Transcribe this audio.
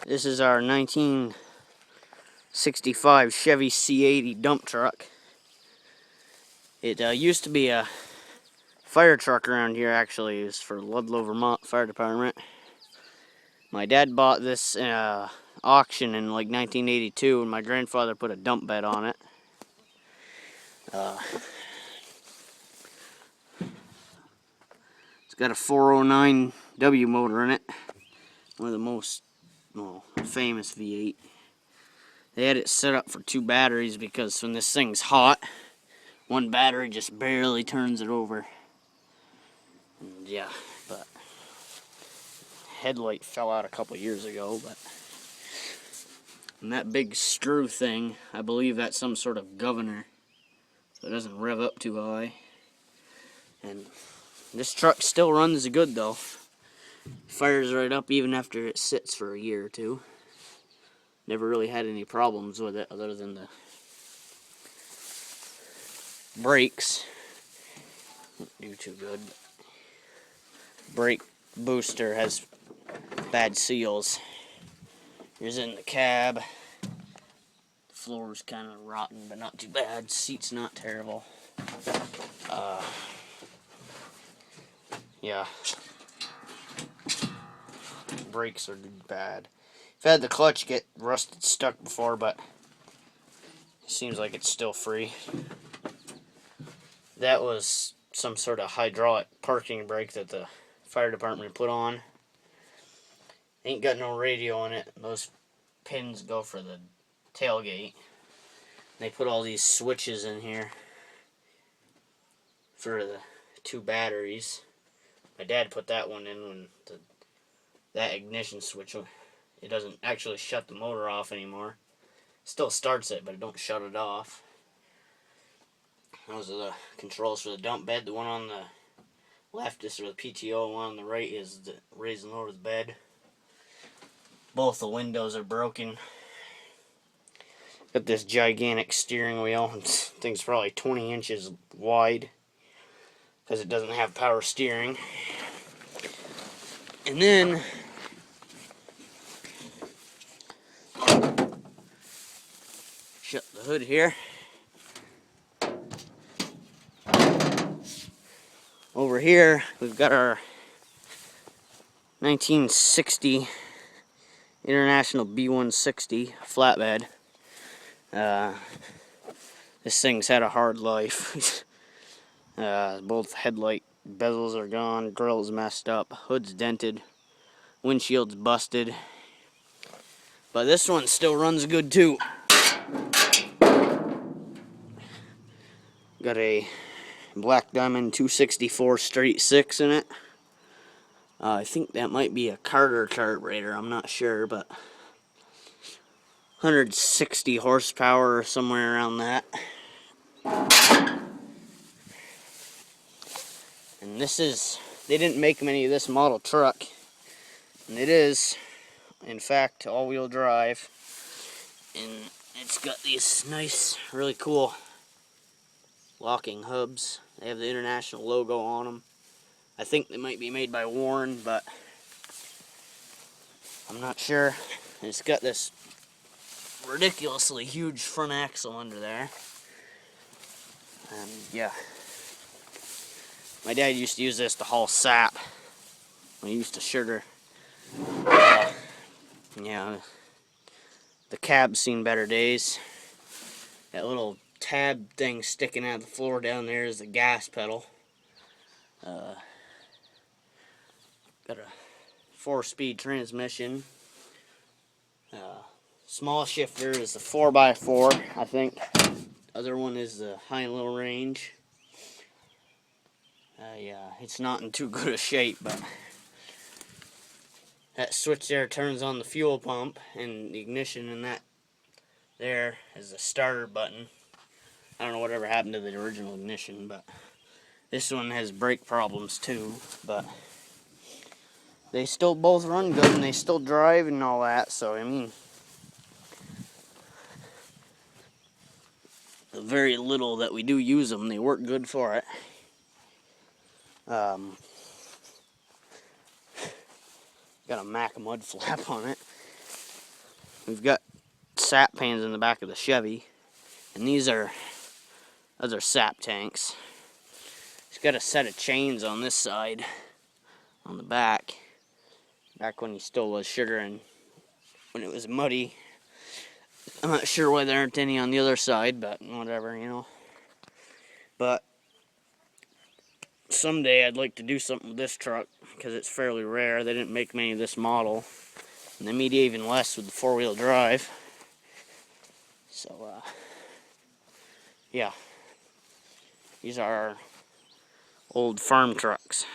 This is our 1965 Chevy C80 dump truck. It used to be a fire truck around here, actually. It was for Ludlow, Vermont Fire Department. My dad bought this auction in like 1982, and my grandfather put a dump bed on it. It's got a 409W motor in it. One of the most famous V8. They had it set up for 2 batteries because when this thing's hot, one battery just barely turns it over. And yeah, but headlight fell out a couple years ago, and that big screw thing, I believe that's some sort of governor, so it doesn't rev up too high. And this truck still runs good though. Fires right up even after it sits for a year or two. Never really had any problems with it other than the brakes. Don't do too good. Brake booster has bad seals. Here's in the cab. The floor's kind of rotten, but not too bad. Seat's not terrible. Yeah. Brakes are bad. I've had the clutch get rusted stuck before, but it seems like it's still free. That was some sort of hydraulic parking brake that the fire department put on. Ain't got no radio on it. Those pins go for the tailgate. They put all these switches in here for the 2 batteries. My dad put that one in when that ignition switch, it doesn't actually shut the motor off anymore. Still starts it, but it don't shut it off. Those are the controls for the dump bed. The one on the left is for the PTO, and one on the right is the raise and lower the bed. Both the windows are broken. Got this gigantic steering wheel. This thing's probably 20 inches wide because it doesn't have power steering. And then shut the hood here. Over here, we've got our 1960 International B-160 flatbed. This thing's had a hard life. Both headlight bezels are gone, grill's messed up, hood's dented, windshield's busted. But this one still runs good too. Got a Black Diamond 264 straight 6 in it. I think that might be a Carter carburetor, I'm not sure, but 160 horsepower or somewhere around that. And this is, they didn't make many of this model truck, and it is, in fact, all-wheel drive. And it's got these nice, really cool locking hubs. They have the International logo on them. I think they might be made by Warren, but I'm not sure. And it's got this ridiculously huge front axle under there. And yeah, my dad used to use this to haul sap when he used to sugar. Yeah, the cab's seen better days. That little tab thing sticking out of the floor down there is the gas pedal. Got a 4-speed transmission. Small shifter is the 4x4, I think. Other one is the high and low range. Yeah, it's not in too good a shape, but that switch there turns on the fuel pump, and the ignition in that there is the starter button. I don't know whatever happened to the original ignition, but this one has brake problems too, but they still both run good and they still drive and all that, so I mean, the very little that we do use them, they work good for it. Got a Mack mud flap on it. we've got sap pans in the back of the Chevy, and those are sap tanks. It's got a set of chains on this side, on the back when he still was sugar and when it was muddy. I'm not sure why there aren't any on the other side, but whatever, you know. But someday I'd like to do something with this truck because it's fairly rare. They didn't make many of this model, and they made even less with the four-wheel drive. So, yeah, these are our old farm trucks.